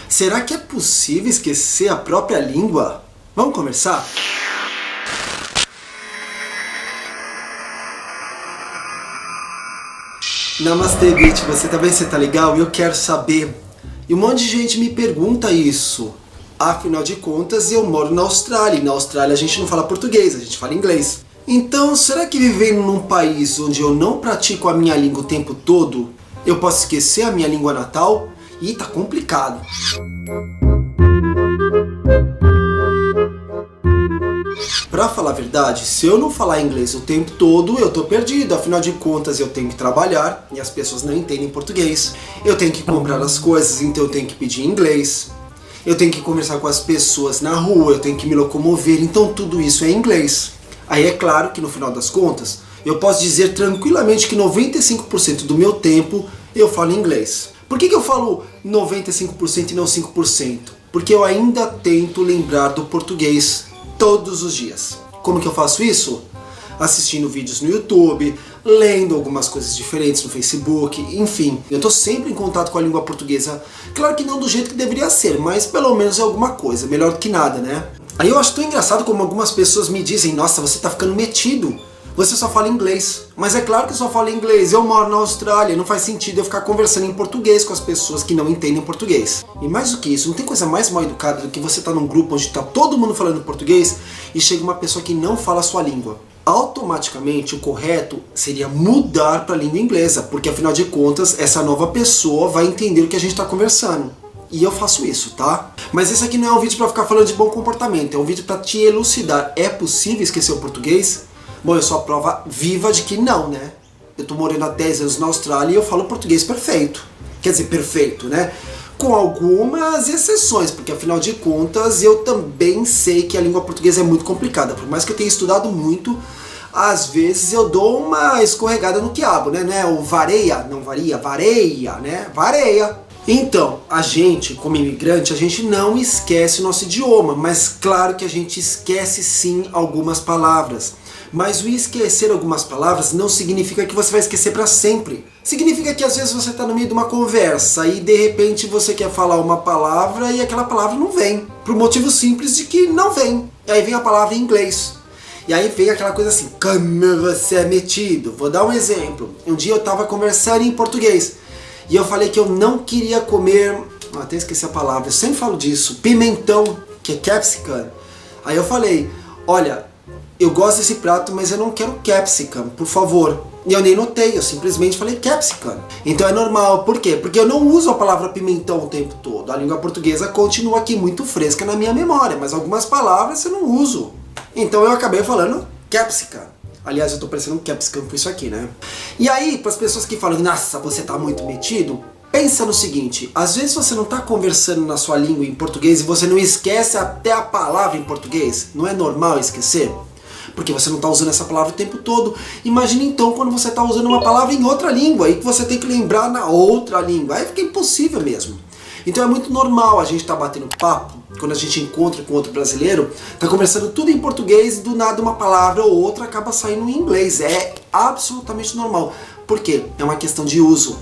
Será que é possível esquecer a própria língua? Vamos conversar? Namastê, Beat, você tá bem? Você tá legal? Eu quero saber. E um monte de gente me pergunta isso. Afinal de contas, eu moro na Austrália, e na Austrália a gente não fala português, a gente fala inglês. Então, será que vivendo num país onde eu não pratico a minha língua o tempo todo, eu posso esquecer a minha língua natal? Ih, tá complicado. Pra falar a verdade, se eu não falar inglês o tempo todo, eu tô perdido. Afinal de contas, eu tenho que trabalhar e as pessoas não entendem português. Eu tenho que comprar as coisas, então eu tenho que pedir em inglês. Eu tenho que conversar com as pessoas na rua, eu tenho que me locomover, então tudo isso é em inglês. Aí é claro que no final das contas, eu posso dizer tranquilamente que 95% do meu tempo eu falo inglês. Por que eu falo 95% e não 5%? Porque eu ainda tento lembrar do português todos os dias. Como que eu faço isso? Assistindo vídeos no YouTube, lendo algumas coisas diferentes no Facebook, enfim. Eu estou sempre em contato com a língua portuguesa. Claro que não do jeito que deveria ser, mas pelo menos é alguma coisa, melhor do que nada, né? Aí eu acho tão engraçado como algumas pessoas me dizem: nossa, você tá ficando metido, você só fala inglês. Mas é claro que eu só falo inglês, eu moro na Austrália, não faz sentido eu ficar conversando em português com as pessoas que não entendem português. E mais do que isso, não tem coisa mais mal educada do que você estar num grupo onde está todo mundo falando português e chega uma pessoa que não fala a sua língua. Automaticamente o correto seria mudar para a língua inglesa, porque afinal de contas essa nova pessoa vai entender o que a gente está conversando. E eu faço isso, tá? Mas esse aqui não é um vídeo para ficar falando de bom comportamento, é um vídeo para te elucidar. É possível esquecer o português? Bom, eu sou a prova viva de que não, né? Eu tô morando há 10 anos na Austrália e eu falo português perfeito. Quer dizer, perfeito, né? Com algumas exceções, porque afinal de contas eu também sei que a língua portuguesa é muito complicada. Por mais que eu tenha estudado muito, às vezes eu dou uma escorregada no quiabo, né? O vareia, não varia, vareia, né? Vareia. Então, a gente, como imigrante, a gente não esquece o nosso idioma, mas claro que a gente esquece sim algumas palavras. Mas o esquecer algumas palavras não significa que você vai esquecer para sempre. Significa que às vezes você está no meio de uma conversa e de repente você quer falar uma palavra e aquela palavra não vem. Por motivo simples de que não vem. E aí vem a palavra em inglês. E aí vem aquela coisa assim: como você é metido. Vou dar um exemplo. Um dia eu estava conversando em português e eu falei que eu não queria comer, até esqueci a palavra, eu sempre falo disso, pimentão, que é capsicum. Aí eu falei: olha, eu gosto desse prato, mas eu não quero capsicum, por favor. E eu nem notei, eu simplesmente falei capsicum. Então é normal, por quê? Porque eu não uso a palavra pimentão o tempo todo. A língua portuguesa continua aqui muito fresca na minha memória, mas algumas palavras eu não uso. Então eu acabei falando capsicum. Aliás, eu tô parecendo um capsicum com isso aqui, né? E aí, para as pessoas que falam: nossa, você tá muito metido, pensa no seguinte: às vezes você não está conversando na sua língua em português e você não esquece até a palavra em português. Não é normal esquecer? Porque você não está usando essa palavra o tempo todo. Imagine então quando você está usando uma palavra em outra língua e que você tem que lembrar na outra língua. Aí fica impossível mesmo. Então é muito normal a gente estar batendo papo, quando a gente encontra com outro brasileiro, tá conversando tudo em português e do nada uma palavra ou outra acaba saindo em inglês. É absolutamente normal. Por quê? É uma questão de uso.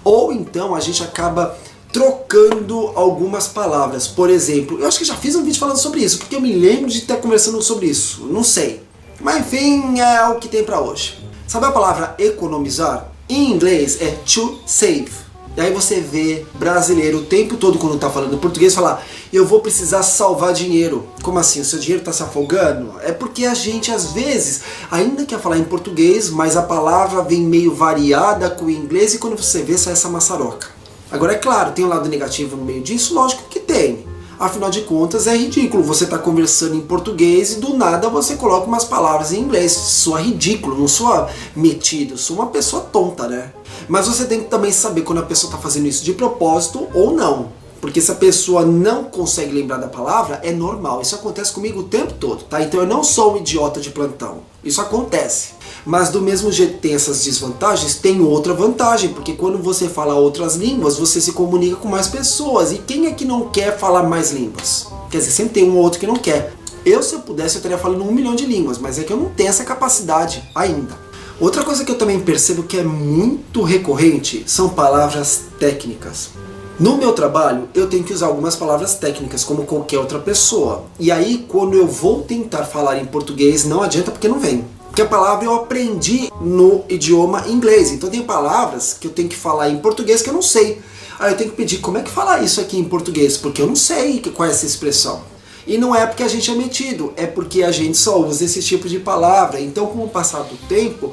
Ou então a gente acaba trocando algumas palavras. Por exemplo, eu acho que já fiz um vídeo falando sobre isso, porque eu me lembro de estar conversando sobre isso. Não sei. Mas enfim, é o que tem pra hoje. Sabe a palavra economizar? Em inglês é to save. E aí você vê brasileiro o tempo todo, quando tá falando português, falar: eu vou precisar salvar dinheiro. Como assim? O seu dinheiro tá se afogando? É porque a gente às vezes ainda quer falar em português, mas a palavra vem meio variada com o inglês e quando você vê sai essa maçaroca. Agora é claro, tem um lado negativo no meio disso? Lógico que tem. Afinal de contas é ridículo você tá conversando em português e do nada você coloca umas palavras em inglês. Soa ridículo, não soa metido, sou uma pessoa tonta, né? Mas você tem que também saber quando a pessoa está fazendo isso de propósito ou não. Porque se a pessoa não consegue lembrar da palavra, é normal. Isso acontece comigo o tempo todo, tá? Então eu não sou um idiota de plantão. Isso acontece. Mas do mesmo jeito que tem essas desvantagens, tem outra vantagem. Porque quando você fala outras línguas, você se comunica com mais pessoas. E quem é que não quer falar mais línguas? Quer dizer, sempre tem um ou outro que não quer. Eu, se eu pudesse, eu estaria falando 1 milhão de línguas. Mas é que eu não tenho essa capacidade ainda. Outra coisa que eu também percebo que é muito recorrente são palavras técnicas. No meu trabalho, eu tenho que usar algumas palavras técnicas, como qualquer outra pessoa. E aí, quando eu vou tentar falar em português, não adianta porque não vem. Porque a palavra eu aprendi no idioma inglês. Então tem palavras que eu tenho que falar em português que eu não sei. Aí eu tenho que pedir, como é que fala isso aqui em português? Porque eu não sei qual é essa expressão. E não é porque a gente é metido, é porque a gente só usa esse tipo de palavra. Então, com o passar do tempo,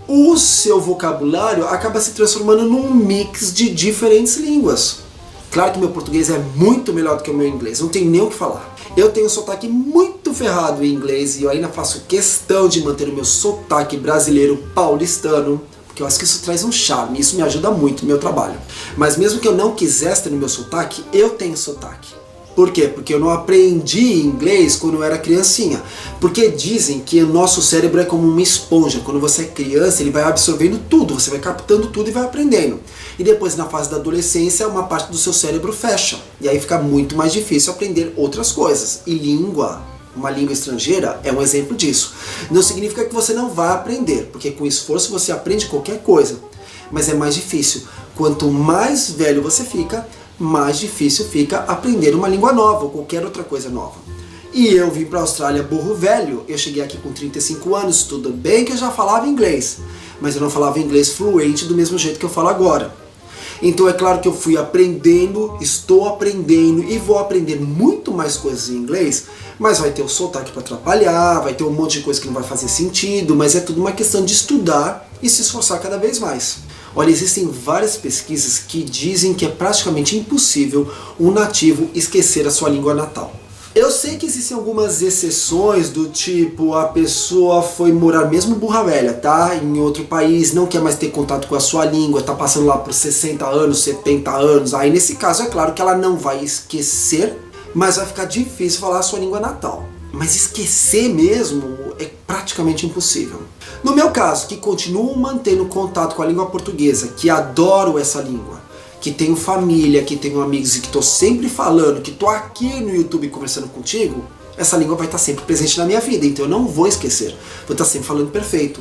o seu vocabulário acaba se transformando num mix de diferentes línguas. Claro que meu português é muito melhor do que o meu inglês, não tem nem o que falar. Eu tenho um sotaque muito ferrado em inglês e eu ainda faço questão de manter o meu sotaque brasileiro paulistano, porque eu acho que isso traz um charme, isso me ajuda muito no meu trabalho. Mas mesmo que eu não quisesse ter no meu sotaque, eu tenho sotaque. Por quê? Porque eu não aprendi inglês quando eu era criancinha. Porque dizem que o nosso cérebro é como uma esponja. Quando você é criança, ele vai absorvendo tudo, você vai captando tudo e vai aprendendo. E depois, na fase da adolescência, uma parte do seu cérebro fecha. E aí fica muito mais difícil aprender outras coisas. E língua, uma língua estrangeira, é um exemplo disso. Não significa que você não vai aprender, porque com esforço você aprende qualquer coisa. Mas é mais difícil. Quanto mais velho você fica, mais difícil fica aprender uma língua nova ou qualquer outra coisa nova. E eu vim para a Austrália burro velho, eu cheguei aqui com 35 anos, tudo bem que eu já falava inglês, mas eu não falava inglês fluente do mesmo jeito que eu falo agora. Então é claro que eu fui aprendendo, estou aprendendo e vou aprender muito mais coisas em inglês, mas vai ter o sotaque para atrapalhar, vai ter um monte de coisa que não vai fazer sentido, mas é tudo uma questão de estudar e se esforçar cada vez mais. Olha, existem várias pesquisas que dizem que é praticamente impossível um nativo esquecer a sua língua natal. Eu sei que existem algumas exceções do tipo, a pessoa foi morar mesmo burra velha, tá? Em outro país, não quer mais ter contato com a sua língua, tá passando lá por 60 anos, 70 anos. Aí nesse caso é claro que ela não vai esquecer, mas vai ficar difícil falar a sua língua natal. Mas esquecer mesmo é praticamente impossível. No meu caso, que continuo mantendo contato com a língua portuguesa, que adoro essa língua, que tenho família, que tenho amigos e que estou sempre falando, que estou aqui no YouTube conversando contigo, essa língua vai estar sempre presente na minha vida, então eu não vou esquecer, vou estar sempre falando perfeito.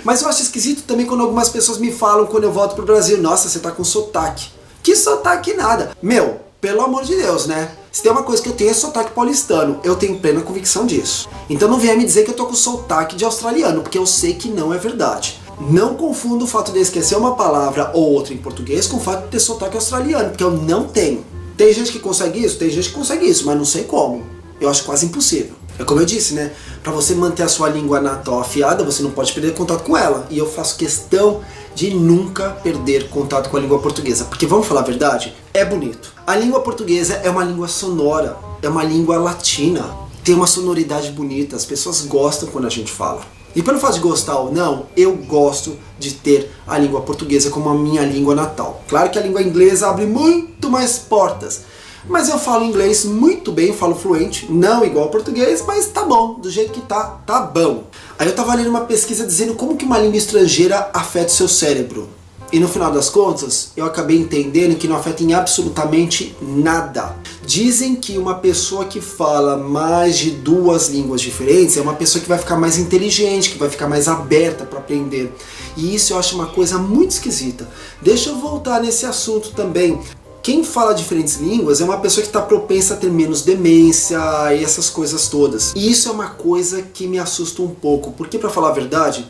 Mas eu acho esquisito também quando algumas pessoas me falam quando eu volto pro Brasil, nossa, você tá com sotaque. Que sotaque nada? Meu, pelo amor de Deus, né? Se tem uma coisa que eu tenho é sotaque paulistano, eu tenho plena convicção disso. Então não venha me dizer que eu tô com sotaque de australiano, porque eu sei que não é verdade. Não confunda o fato de eu esquecer uma palavra ou outra em português com o fato de ter sotaque australiano, porque eu não tenho. Tem gente que consegue isso? Tem gente que consegue isso, mas não sei como. Eu acho quase impossível. É como eu disse, né? Pra você manter a sua língua natal afiada, você não pode perder contato com ela. E eu faço questão de nunca perder contato com a língua portuguesa. Porque vamos falar a verdade? É bonito. A língua portuguesa é uma língua sonora, é uma língua latina. Tem uma sonoridade bonita, as pessoas gostam quando a gente fala. E pelo fato de gostar ou não, eu gosto de ter a língua portuguesa como a minha língua natal. Claro que a língua inglesa abre muito mais portas, mas eu falo inglês muito bem, falo fluente, não igual ao português, mas tá bom, do jeito que tá bom. Aí eu tava lendo uma pesquisa dizendo como que uma língua estrangeira afeta o seu cérebro. E no final das contas, eu acabei entendendo que não afeta em absolutamente nada. Dizem que uma pessoa que fala mais de 2 línguas diferentes é uma pessoa que vai ficar mais inteligente, que vai ficar mais aberta para aprender. E isso eu acho uma coisa muito esquisita. Deixa eu voltar nesse assunto também. Quem fala diferentes línguas é uma pessoa que está propensa a ter menos demência e essas coisas todas. E isso é uma coisa que me assusta um pouco, porque para falar a verdade,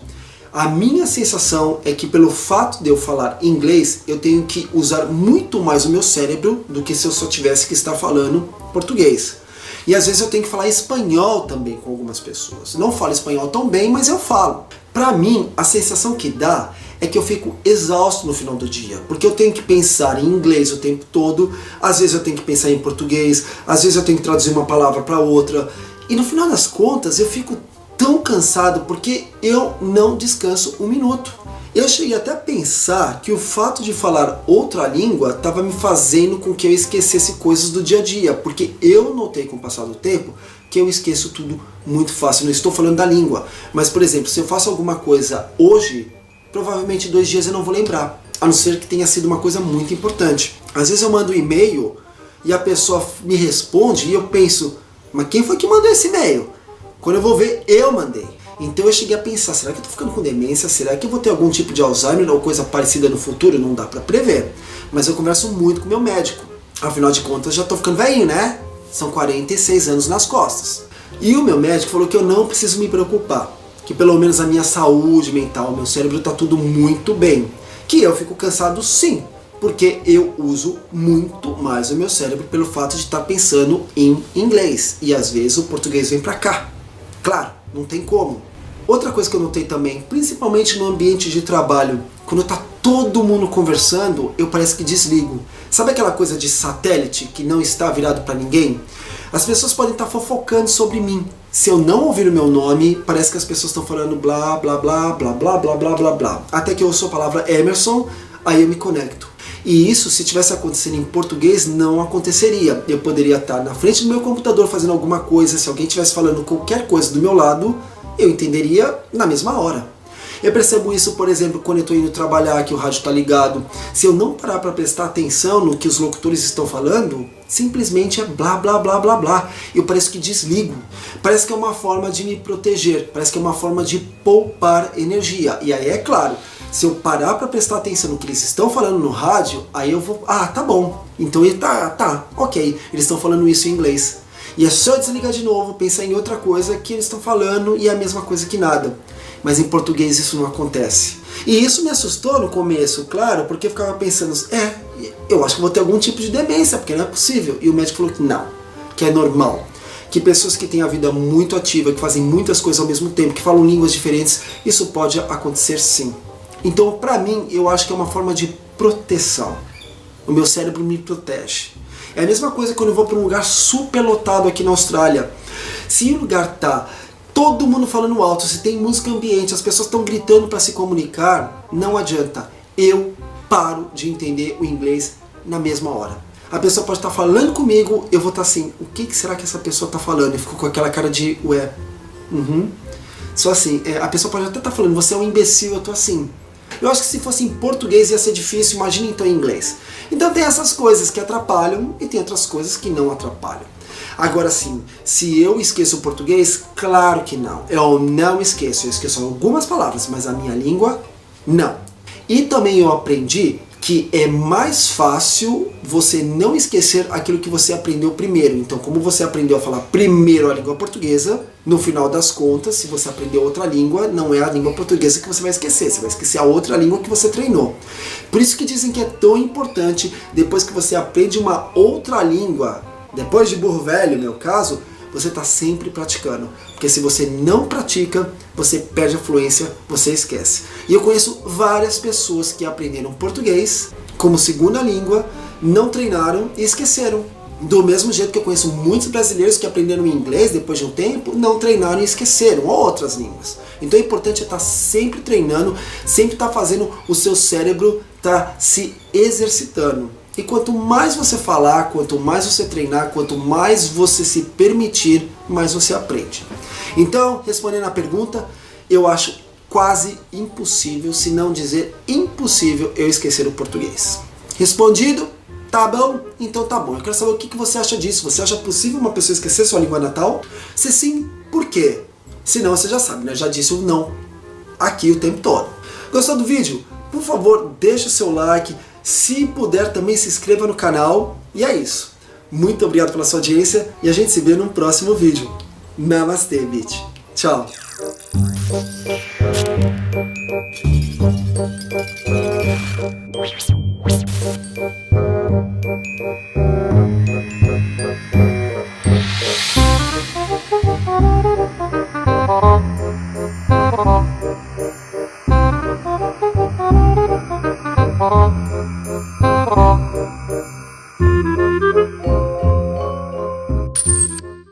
a minha sensação é que pelo fato de eu falar inglês, eu tenho que usar muito mais o meu cérebro do que se eu só tivesse que estar falando português. E às vezes eu tenho que falar espanhol também com algumas pessoas. Não falo espanhol tão bem, mas eu falo. Para mim, a sensação que dá é que eu fico exausto no final do dia, porque eu tenho que pensar em inglês o tempo todo, às vezes eu tenho que pensar em português, às vezes eu tenho que traduzir uma palavra para outra, e no final das contas eu fico tão cansado porque eu não descanso um minuto. Eu cheguei até a pensar que o fato de falar outra língua estava me fazendo com que eu esquecesse coisas do dia a dia, porque eu notei com o passar do tempo que eu esqueço tudo muito fácil. Não estou falando da língua, mas por exemplo, se eu faço alguma coisa hoje, provavelmente 2 dias eu não vou lembrar, a não ser que tenha sido uma coisa muito importante. Às vezes eu mando um e-mail e a pessoa me responde e eu penso, mas quem foi que mandou esse e-mail? Quando eu vou ver, eu mandei. Então eu cheguei a pensar, será que eu tô ficando com demência? Será que eu vou ter algum tipo de Alzheimer ou coisa parecida no futuro? Não dá pra prever. Mas eu converso muito com meu médico. Afinal de contas, já tô ficando velhinho, né? São 46 anos nas costas. E o meu médico falou que eu não preciso me preocupar. Que pelo menos a minha saúde mental, meu cérebro tá tudo muito bem. Que eu fico cansado sim, porque eu uso muito mais o meu cérebro pelo fato de estar pensando em inglês. E às vezes o português vem pra cá. Claro, não tem como. Outra coisa que eu notei também, principalmente no ambiente de trabalho, quando tá todo mundo conversando, eu parece que desligo. Sabe aquela coisa de satélite que não está virado para ninguém? As pessoas podem estar fofocando sobre mim. Se eu não ouvir o meu nome, parece que as pessoas estão falando blá blá blá blá blá blá blá blá blá. Até que eu ouço a palavra Emerson, aí eu me conecto. E isso, se tivesse acontecendo em português, não aconteceria. Eu poderia estar na frente do meu computador fazendo alguma coisa, se alguém estivesse falando qualquer coisa do meu lado, eu entenderia na mesma hora. Eu percebo isso, por exemplo, quando eu estou indo trabalhar, que o rádio está ligado. Se eu não parar para prestar atenção no que os locutores estão falando, simplesmente é blá blá blá blá blá. Eu parece que desligo. Parece que é uma forma de me proteger, parece que é uma forma de poupar energia. E aí é claro, se eu parar para prestar atenção no que eles estão falando no rádio, aí eu vou, tá bom, então ok, eles estão falando isso em inglês. E é só desligar de novo, pensar em outra coisa que eles estão falando e é a mesma coisa que nada. Mas em português isso não acontece. E isso me assustou no começo, claro, porque eu ficava pensando, eu acho que vou ter algum tipo de demência, porque não é possível. E o médico falou que não, que é normal. Que pessoas que têm a vida muito ativa, que fazem muitas coisas ao mesmo tempo, que falam línguas diferentes, isso pode acontecer sim. Então, pra mim, eu acho que é uma forma de proteção. O meu cérebro me protege. É a mesma coisa quando eu vou para um lugar super lotado aqui na Austrália. Se o lugar tá todo mundo falando alto, se tem música ambiente, as pessoas estão gritando para se comunicar, não adianta. Eu paro de entender o inglês na mesma hora. A pessoa pode estar falando comigo, eu vou estar assim, o que será que essa pessoa está falando? Eu fico com aquela cara de, Só assim, a pessoa pode até estar falando, você é um imbecil, eu tô assim. Eu acho que se fosse em português ia ser difícil, imagina então em inglês. Então tem essas coisas que atrapalham e tem outras coisas que não atrapalham. Agora sim, se eu esqueço o português, claro que não. Eu não esqueço, eu esqueço algumas palavras, mas a minha língua, não. E também eu aprendi que é mais fácil você não esquecer aquilo que você aprendeu primeiro. Então, como você aprendeu a falar primeiro a língua portuguesa, no final das contas, se você aprendeu outra língua, não é a língua portuguesa que você vai esquecer a outra língua que você treinou. Por isso que dizem que é tão importante, depois que você aprende uma outra língua, depois de burro velho, no meu caso, você está sempre praticando. Porque se você não pratica, você perde a fluência, você esquece. E eu conheço várias pessoas que aprenderam português como segunda língua, não treinaram e esqueceram. Do mesmo jeito que eu conheço muitos brasileiros que aprenderam inglês depois de um tempo, não treinaram e esqueceram, ou outras línguas. Então é importante estar sempre treinando, sempre estar fazendo o seu cérebro estar se exercitando. E quanto mais você falar, quanto mais você treinar, quanto mais você se permitir, mais você aprende. Então, respondendo à pergunta, eu acho quase impossível, se não dizer impossível, eu esquecer o português. Respondido? Tá bom? Então tá bom. Eu quero saber o que você acha disso. Você acha possível uma pessoa esquecer sua língua natal? Se sim, por quê? Se não, você já sabe, né? Já disse o não aqui o tempo todo. Gostou do vídeo? Por favor, deixa o seu like. Se puder, também se inscreva no canal. E é isso. Muito obrigado pela sua audiência e a gente se vê num próximo vídeo. Namastê, bitch. Tchau.